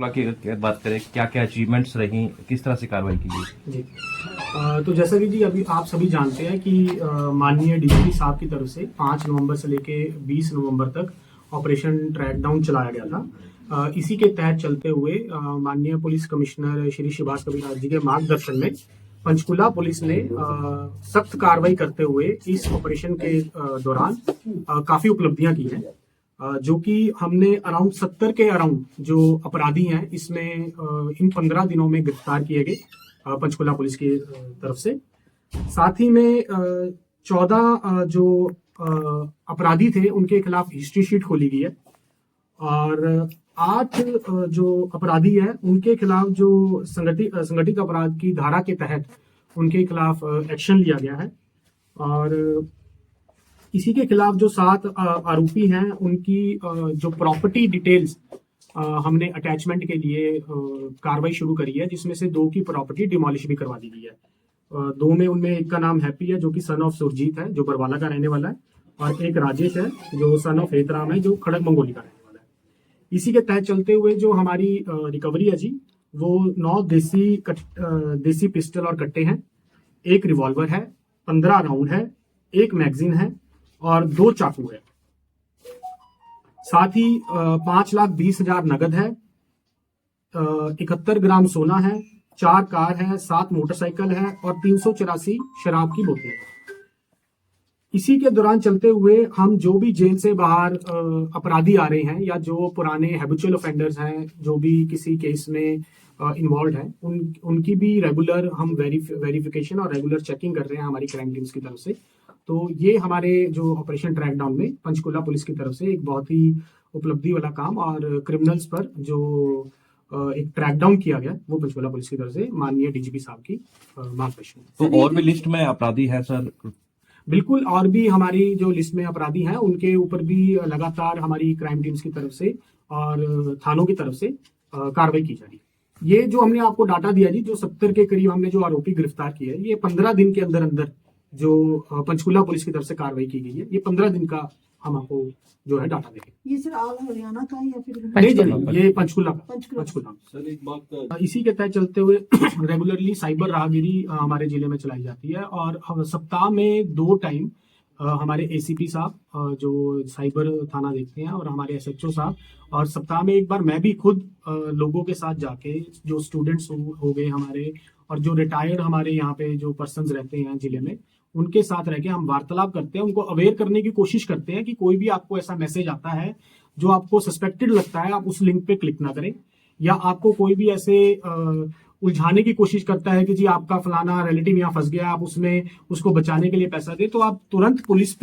की बात करें, क्या क्या अचीवमेंट्स रही, किस तरह से कार्रवाई की गई? जी। तो जैसा कि जी अभी आप सभी जानते हैं कि माननीय डीजीपी साहब की तरफ से 5 नवंबर से लेके 20 नवंबर तक ऑपरेशन ट्रैक डाउन चलाया गया था। इसी के तहत चलते हुए माननीय पुलिस कमिश्नर श्री शिभाष कविराज जी के मार्गदर्शन में पंचकुला पुलिस ने सख्त कार्रवाई करते हुए इस ऑपरेशन के दौरान काफी उपलब्धियां की हैं। जो कि हमने अराउंड 70 के अराउंड जो अपराधी हैं इसमें इन 15 दिनों में गिरफ्तार किए गए पंचकुला पुलिस की तरफ से। साथ ही में 14 जो अपराधी थे उनके खिलाफ हिस्ट्री शीट खोली गई है और 8 जो अपराधी है उनके खिलाफ जो संगठित अपराध की धारा के तहत उनके खिलाफ एक्शन लिया गया है। और इसी के खिलाफ जो 7 आरोपी हैं उनकी जो प्रॉपर्टी डिटेल्स हमने अटैचमेंट के लिए कार्रवाई शुरू करी है, जिसमें से 2 की प्रॉपर्टी डिमोलिश भी करवा दी गई है। 2 में उनमें एक का नाम हैप्पी है जो कि सन ऑफ सुरजीत है जो बरवाला का रहने वाला है, और एक राजेश है जो सन ऑफ हेतराम है जो खड़क मंगोली का रहने वाला है। इसी के तहत चलते हुए जो हमारी रिकवरी है जी, वो 9 देसी पिस्टल और कट्टे हैं, 1 रिवॉल्वर है, 15 राउंड है, 1 मैगजीन है और 2 चाकू है। साथ ही 5,20,000 नगद है, 71 ग्राम सोना है, 4 कार है, 7 मोटरसाइकिल है और 384 शराब की बोतलें हैं। इसी के दौरान चलते हुए हम जो भी जेल से बाहर अपराधी आ रहे हैं या जो पुराने हैबिचुअल ऑफेंडर्स हैं जो भी किसी केस में इन्वॉल्व हैं उनकी भी रेगुलर हम वेरिफिकेशन और रेगुलर चेकिंग कर रहे हैं हमारी क्राइम टीम्स की तरफ से। तो ये हमारे जो ऑपरेशन ट्रैक डाउन में पंचकुला पुलिस की तरफ से एक बहुत ही उपलब्धि वाला काम और क्रिमिनल्स पर जो एक ट्रैक डाउन किया गया वो पंचकुला पुलिस की तरफ से माननीय डीजीपी साहब की मार्गदर्शन। तो और भी लिस्ट में अपराधी है सर? बिल्कुल, और भी हमारी जो लिस्ट में अपराधी हैं उनके ऊपर भी लगातार हमारी क्राइम टीम्स की तरफ से और थानों की तरफ से कार्रवाई की जा रही है। ये जो हमने आपको डाटा दिया जी, जो 70 के करीब हमने जो आरोपी गिरफ्तार किए हैं, ये 15 दिन के अंदर अंदर जो पंचकुला पुलिस की तरफ से कार्रवाई की गई है, ये 15 दिन का हम आपको जो है डाटा देंगे। ये सर ऑल हरियाणा का या फिर नहीं, ये पंचकुला पंचकुला। सर एक बात, इसी के तहत चलते हुए रेगुलरली साइबर राहगिरी हमारे जिले में चलाई जाती है और सप्ताह में 2 टाइम हमारे एसीपी साहब जो साइबर थाना देखते हैं और हमारे एसएचओ साहब, और सप्ताह में एक बार मैं भी खुद लोगों के साथ जाके जो स्टूडेंट्स हो गए हमारे और जो रिटायर्ड हमारे यहाँ पे जो पर्सन्स रहते हैं जिले में, उनके साथ रह के हम वार्तालाप करते हैं, उनको अवेयर करने की कोशिश करते हैं कि कोई भी आपको ऐसा मैसेज आता है जो आपको सस्पेक्टेड लगता है आप उस लिंक पे क्लिक ना करें, या आपको कोई भी ऐसे उलझाने की कोशिश करता है कि जी आपका फलाना रिलेटिव यहाँ फंस गया, आप उसमें उसको बचाने के लिए पैसा दे, तो आप तुरंत पुलिस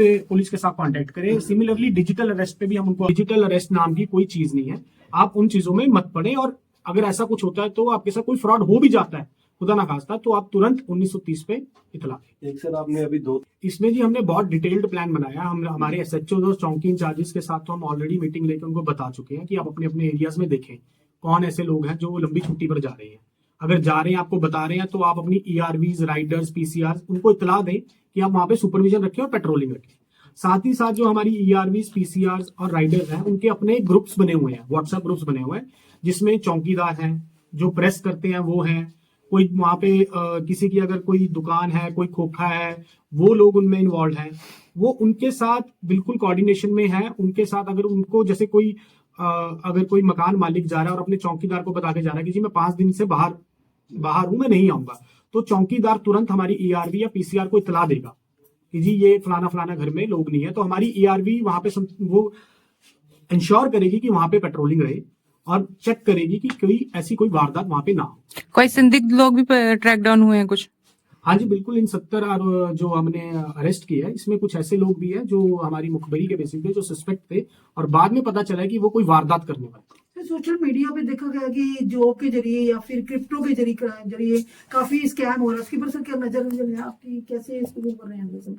के साथ कांटेक्ट करें। सिमिलरली डिजिटल अरेस्ट पे भी हम उनको, डिजिटल अरेस्ट नाम की कोई चीज नहीं है, आप उन चीजों में मत पड़े, और अगर ऐसा कुछ होता है तो आपके साथ कोई फ्रॉड हो भी जाता है खुदा ना खास्ता, तो आप तुरंत 1930 पे इतला दें। एक सर आपने अभी 2 इसमें जी हमने बहुत डिटेल्ड प्लान बनाया। हम हमारे एसएचओ और चौकी इंचार्जेस के साथ तो हम ऑलरेडी मीटिंग लेकर उनको बता चुके हैं कि आप अपने अपने एरियाज में देखें कौन ऐसे लोग हैं जो लंबी छुट्टी पर जा रहे हैं। अगर जा रहे हैं, आपको बता रहे हैं, तो आप अपनी ईआरवीज, राइडर्स, पीसीआर उनको इतला दें कि आप वहां पे सुपरविजन रखें और पेट्रोलिंग रखें। साथ ही साथ जो हमारी ईआरवीज, पीसीआर और राइडर्स हैं उनके अपने ग्रुप्स बने हुए हैं, व्हाट्सएप ग्रुप्स बने हुए हैं, जिसमें चौकीदार हैं, जो प्रेस करते हैं वो हैं, कोई वहां पे किसी की अगर कोई दुकान है, कोई खोखा है, वो लोग उनमें इन्वॉल्व हैं, वो उनके साथ बिल्कुल कोऑर्डिनेशन में है। उनके साथ अगर उनको जैसे कोई अगर कोई मकान मालिक जा रहा है और अपने चौकीदार को बता के जा रहा है कि जी मैं 5 दिन से बाहर हूं, मैं नहीं आऊंगा, तो चौकीदार तुरंत हमारी ईआरवी या पीसीआर को इतला देगा कि जी ये फलाना फलाना घर में लोग नहीं है, तो हमारी ईआरवी वहां पे वो इंश्योर करेगी कि वहां पे पेट्रोलिंग रहे और चेक करेगी कि कोई वारदात वहां पे ना हो। कोई संदिग्ध लोग भी ट्रैक डाउन हुए हैं कुछ? हाँ जी बिल्कुल, इन 70 जो हमने अरेस्ट किया है इसमें कुछ ऐसे लोग भी हैं जो हमारी मुखबरी के बेसिस पे जो सस्पेक्ट थे और बाद में पता चला है कि वो कोई वारदात करने वाले थे। सोशल मीडिया पे देखा गया कि जॉब के जरिए या फिर क्रिप्टो के जरिए काफी स्कैम हो रहा है, इसके पर सर क्या नजर है आपकी, कैसे इसको कर रहे हैं सर?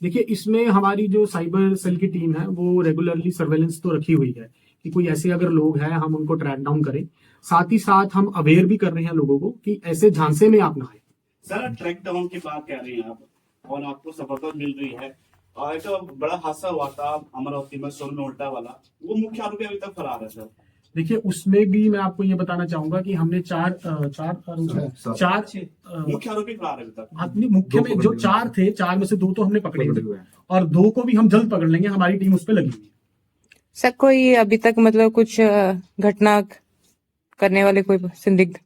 देखिए, इसमें हमारी जो साइबर सेल की टीम है वो रेगुलरली सर्वेलेंस तो रखी हुई है कि कोई ऐसे अगर लोग हैं हम उनको ट्रैक डाउन करें। साथ ही साथ हम अवेयर भी कर रहे हैं लोगों को कि ऐसे झांसे में आप ना आए। सर ट्रैक डाउन की बात कर रहे हैं आप और आपको सफलता मिल रही है, और एक बड़ा हादसा हुआ था अमरावती में सोल में उल्टा वाला, वो मुख्य आरोपी अभी तक फरार है सर। देखिए उसमें भी मैं आपको ये बताना चाहूंगा कि हमने चार मुख्य आरोपी फरार है अभी तक। अपनी मुख्य में जो चार थे, चार में से दो तो हमने पकड़े थे और दो को भी हम जल्द पकड़ लेंगे, हमारी टीम उस पर लगी हुई है। सर कोई अभी तक मतलब कुछ घटना करने वाले कोई संदिग्ध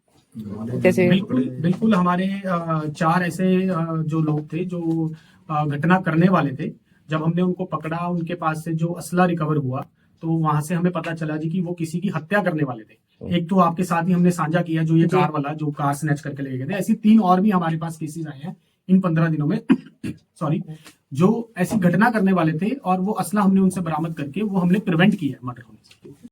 जैसे बिल्कुल हमारे चार ऐसे जो लोग थे जो घटना करने वाले थे। जब हमने उनको पकड़ा, उनके पास से जो असला रिकवर हुआ तो वहां से हमें पता चला जी कि वो किसी की हत्या करने वाले थे। एक तो आपके साथ ही हमने साझा किया जो ये कार वाला जो कार स्नैच करके ले गए थे। ऐसी 3 और भी हमारे पास केसेस आए हैं इन 15 दिनों में सॉरी, जो ऐसी घटना करने वाले थे और वो असला हमने उनसे बरामद करके वो हमने प्रिवेंट किया है मर्डर होने से।